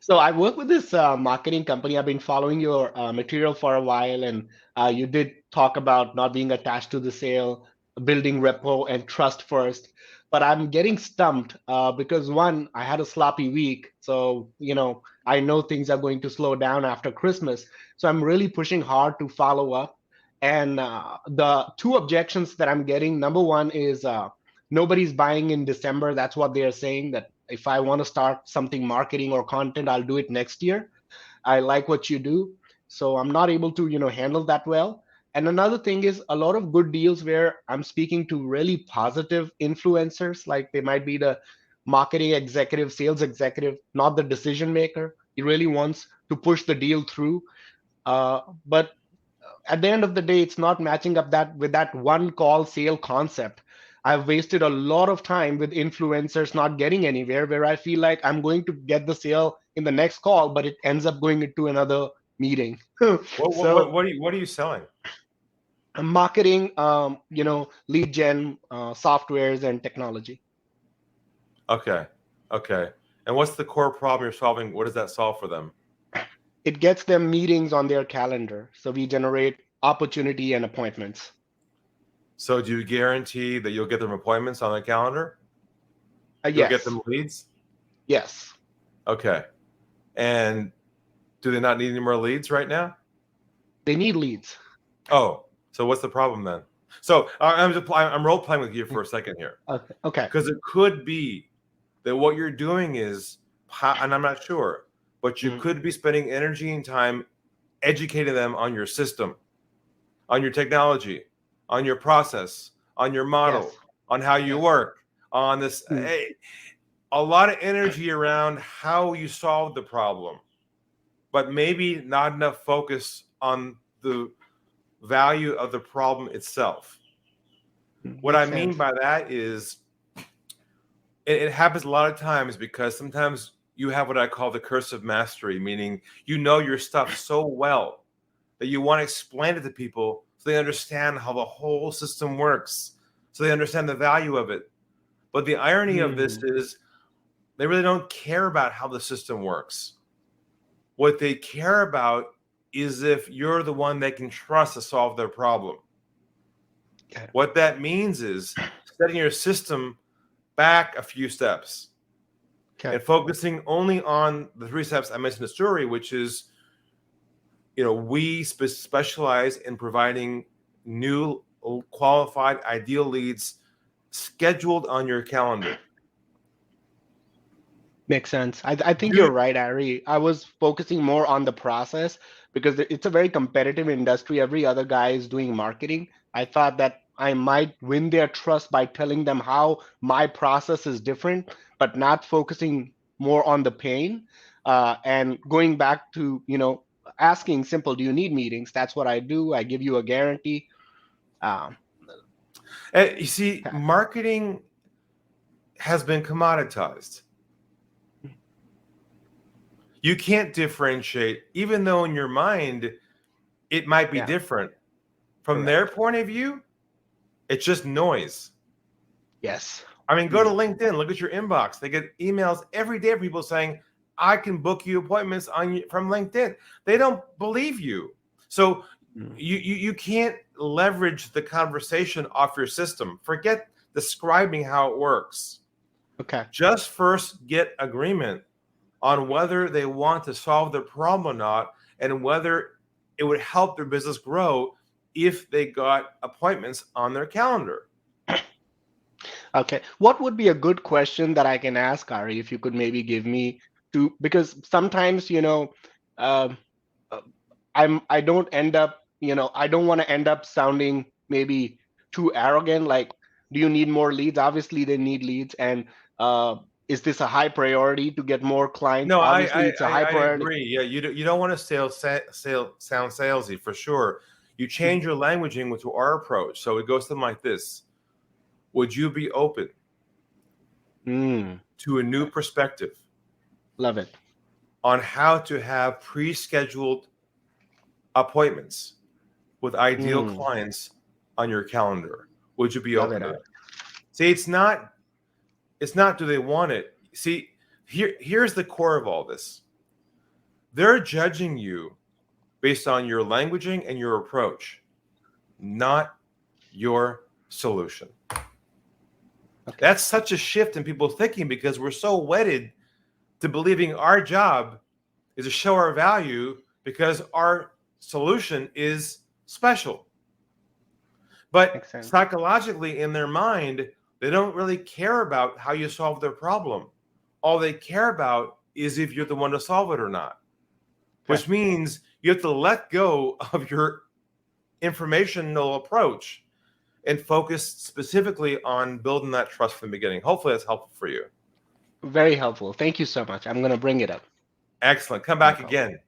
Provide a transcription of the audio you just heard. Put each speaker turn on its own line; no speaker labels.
So I work with this marketing company. I've been following your material for a while, and you did talk about not being attached to the sale, building repo and trust first. But I'm getting stumped because one, I had a sloppy week, so I know things are going to slow down after Christmas. So I'm really pushing hard to follow up. And the two objections that I'm getting, number one is nobody's buying in December. That's what they are saying, that if I want to start something marketing or content, I'll do it next year. I like what you do. So I'm not able to, handle that well. And another thing is a lot of good deals where I'm speaking to really positive influencers, like they might be the marketing executive, sales executive, not the decision maker. He really wants to push the deal through. But at the end of the day, it's not matching up that with that one call sale concept. I've wasted a lot of time with influencers not getting anywhere, where I feel like I'm going to get the sale in the next call, but it ends up going into another meeting. So
what are you selling?
marketing, lead gen, softwares and technology.
Okay. And what's the core problem you're solving? What does that solve for them?
It gets them meetings on their calendar. So we generate opportunity and appointments.
So do you guarantee that you'll get them appointments on their calendar? You'll
Yes.
get them leads?
Yes.
Okay. And do they not need any more leads right now?
They need leads.
Oh, so what's the problem then? So I'm role playing with you for a second here.
Okay.
Because it could be that what you're doing is, and I'm not sure, but you could be spending energy and time educating them on your system, on your technology, on your process, on your model, on how you work, on this. A lot of energy around how you solve the problem, but maybe not enough focus on the value of the problem itself. What I mean by that is it happens a lot of times because sometimes you have what I call the curse of mastery, meaning you know your stuff so well that you want to explain it to people so they understand how the whole system works, so they understand the value of it. But the irony of this is they really don't care about how the system works. What they care about is if you're the one they can trust to solve their problem. Okay. What that means is setting your system back a few steps and focusing only on the 3 steps I mentioned in the story, which is, we specialize in providing new qualified ideal leads scheduled on your calendar.
Makes sense. I think you're right, Ari. I was focusing more on the process because it's a very competitive industry. Every other guy is doing marketing. I thought that I might win their trust by telling them how my process is different, but not focusing more on the pain and going back to, asking simple, do you need meetings? That's what I do. I give you a guarantee.
You see, marketing has been commoditized. You can't differentiate, even though in your mind it might be different. From their point of view, it's just noise.
Yes.
I mean, go to LinkedIn, look at your inbox. They get emails every day of people saying, I can book you appointments from LinkedIn. They don't believe you. So you can't leverage the conversation off your system. Forget describing how it works.
Okay.
Just first get agreement on whether they want to solve their problem or not, and whether it would help their business grow if they got appointments on their calendar.
Okay. What would be a good question that I can ask, Ari, if you could maybe give me because sometimes, I don't end up, I don't want to end up sounding maybe too arrogant. Like, do you need more leads? Obviously, they need leads. And is this a high priority to get more clients?
No,
Obviously, it's a high priority.
I agree. Yeah, you don't want to sound salesy for sure. You change your languaging to our approach. So it goes something like this. Would you be open to a new perspective?
Love it.
On how to have pre-scheduled appointments with ideal clients on your calendar? Would you be open to that? See, it's not do they want it. See, here's the core of all this. they're judging you based on your languaging and your approach, not your solution.
Okay.
That's such a shift in people's thinking because we're so wedded to believing our job is to show our value because our solution is special. But psychologically, in their mind, they don't really care about how you solve their problem. All they care about is if you're the one to solve it or not, which means you have to let go of your informational approach and focus specifically on building that trust from the beginning. Hopefully that's helpful for you.
Very helpful. Thank you so much. I'm going to bring it up.
Excellent. Come back again.